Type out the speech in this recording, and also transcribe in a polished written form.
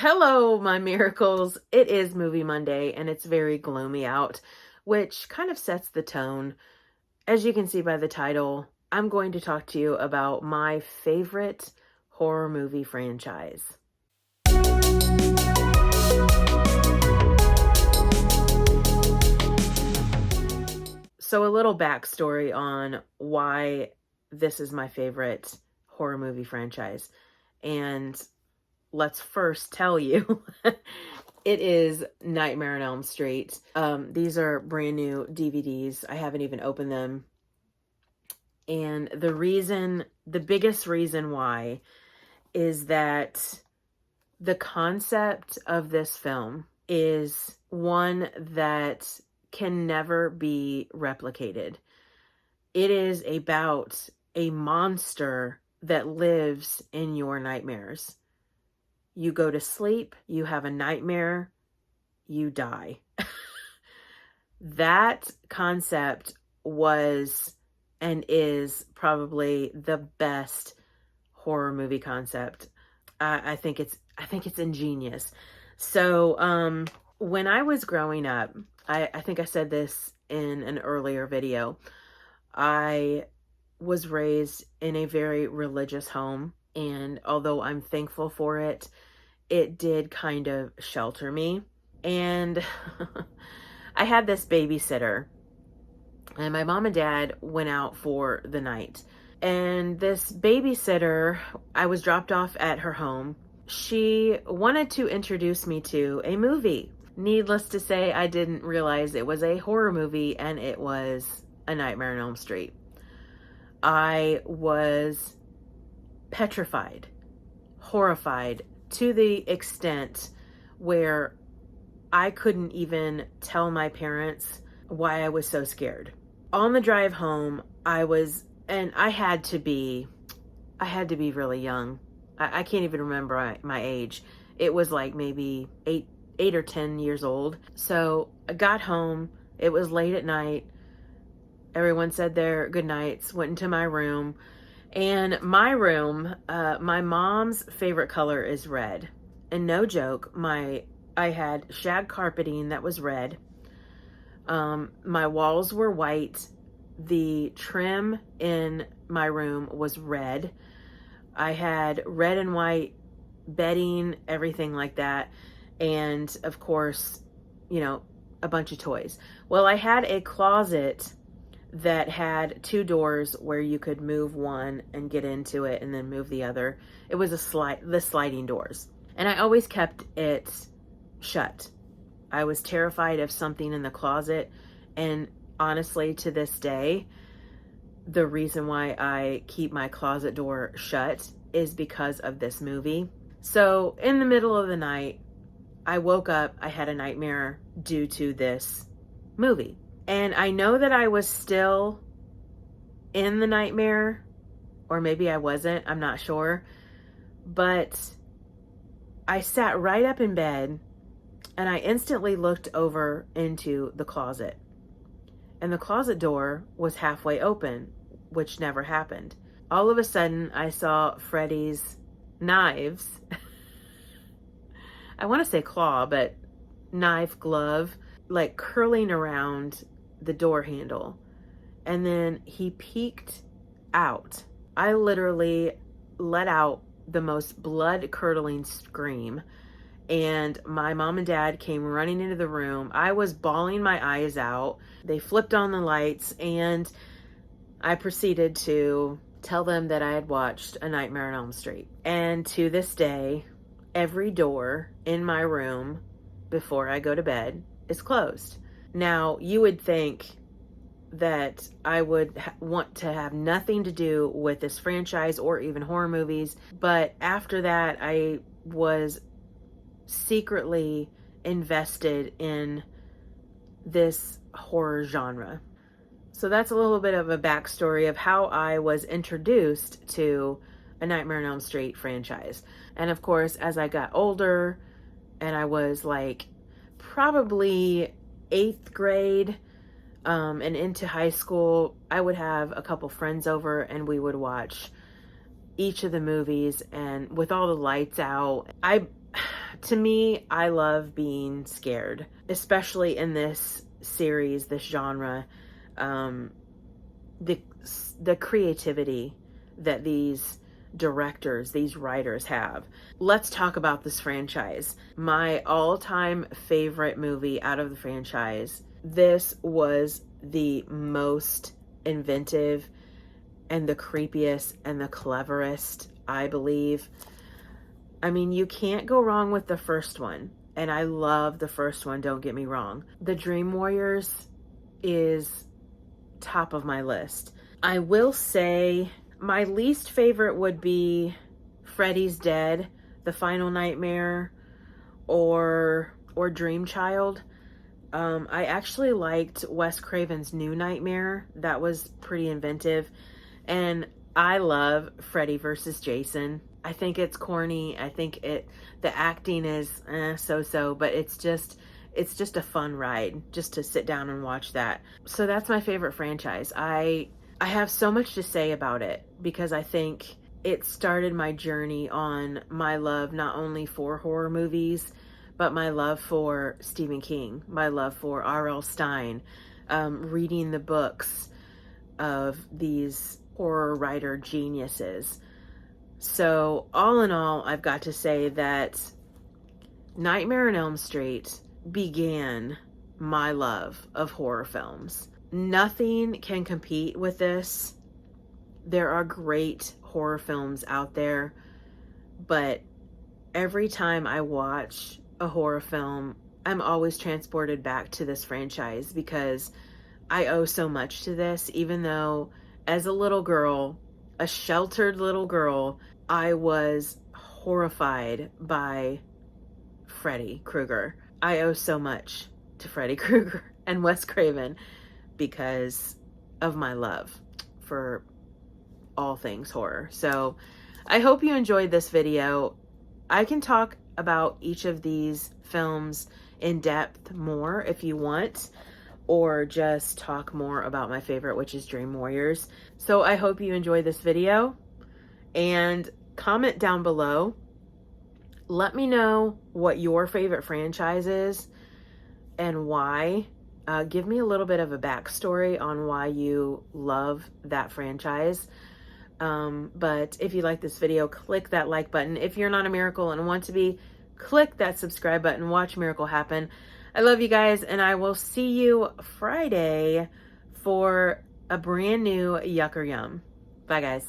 Hello, my miracles. It is Movie Monday and it's very gloomy out, which kind of sets the tone. As you can see by the title, I'm going to talk to you about my favorite horror movie franchise. So, a little backstory on why this is my favorite horror movie franchise. And let's first tell you it is Nightmare on Elm Street. These are brand new DVDs. I haven't even opened them. And the biggest reason why is that the concept of this film is one that can never be replicated. It is about a monster that lives in your nightmares. You go to sleep, you have a nightmare, you die. That concept was and is probably the best horror movie concept. I think it's ingenious. So when I was growing up, I think I said this in an earlier video, I was raised in a very religious home. And although I'm thankful for it, it did kind of shelter me. And I had this babysitter, and my mom and dad went out for the night. And this babysitter, I was dropped off at her home. She wanted to introduce me to a movie. Needless to say, I didn't realize it was a horror movie, and it was A Nightmare on Elm Street. I was petrified, horrified, to the extent where I couldn't even tell my parents why I was so scared. On the drive home, I had to be really young. I can't even remember my age. It was like maybe 8 or 10 years old. So I got home. It was late at night. Everyone said their good nights, went into my room. And my room, my mom's favorite color is red. And no joke, I had shag carpeting that was red. My walls were white. The trim in my room was red. I had red and white bedding, everything like that. And of course, a bunch of toys. Well, I had a closet that had 2 doors where you could move one and get into it and then move the other. It was the sliding doors. And I always kept it shut. I was terrified of something in the closet. And honestly, to this day, the reason why I keep my closet door shut is because of this movie. So in the middle of the night, I woke up, I had a nightmare due to this movie. And I know that I was still in the nightmare, or maybe I wasn't, I'm not sure. But I sat right up in bed and I instantly looked over into the closet. And the closet door was halfway open, which never happened. All of a sudden, I saw Freddy's knives. I want to say claw, but knife, glove, like curling around the door handle. And then he peeked out. I literally let out the most blood-curdling scream. And my mom and dad came running into the room. I was bawling my eyes out. They flipped on the lights, and I proceeded to tell them that I had watched A Nightmare on Elm Street. And to this day, every door in my room before I go to bed is closed. Now, you would think that I would want to have nothing to do with this franchise or even horror movies. But after that, I was secretly invested in this horror genre. So that's a little bit of a backstory of how I was introduced to A Nightmare on Elm Street franchise. And of course, as I got older and I was like probably 8th grade and into high school, I would have a couple friends over and we would watch each of the movies, and with all the lights out, To me, I love being scared, especially in this series, this genre. Um, the the creativity that these directors, these writers have. Let's talk about this franchise. My all-time favorite movie out of the franchise. This was the most inventive and the creepiest and the cleverest, I believe. I mean, you can't go wrong with the first one. And I love the first one, don't get me wrong. The Dream Warriors is top of my list. I will say my least favorite would be Freddy's Dead, The Final Nightmare, or Dream Child. I actually liked Wes Craven's New Nightmare. That was pretty inventive. And I love Freddy versus Jason. I think it's corny. I think the acting is so-so, but it's just a fun ride just to sit down and watch that. So that's my favorite franchise. I have so much to say about it because I think it started my journey on my love not only for horror movies, but my love for Stephen King, my love for R.L. Stine, reading the books of these horror writer geniuses. So all in all, I've got to say that Nightmare on Elm Street began my love of horror films. Nothing can compete with this. There are great horror films out there, but every time I watch a horror film, I'm always transported back to this franchise because I owe so much to this, even though as a little girl, a sheltered little girl, I was horrified by Freddy Krueger. I owe so much to Freddy Krueger and Wes Craven because of my love for all things horror. So I hope you enjoyed this video. I can talk about each of these films in depth more if you want, or just talk more about my favorite, which is Dream Warriors. So I hope you enjoyed this video, and comment down below. Let me know what your favorite franchise is and why. Give me a little bit of a backstory on why you love that franchise. But if you like this video, click that like button. If you're not a miracle and want to be, click that subscribe button. Watch miracle happen. I love you guys, and I will see you Friday for a brand new Yuck or Yum. Bye, guys.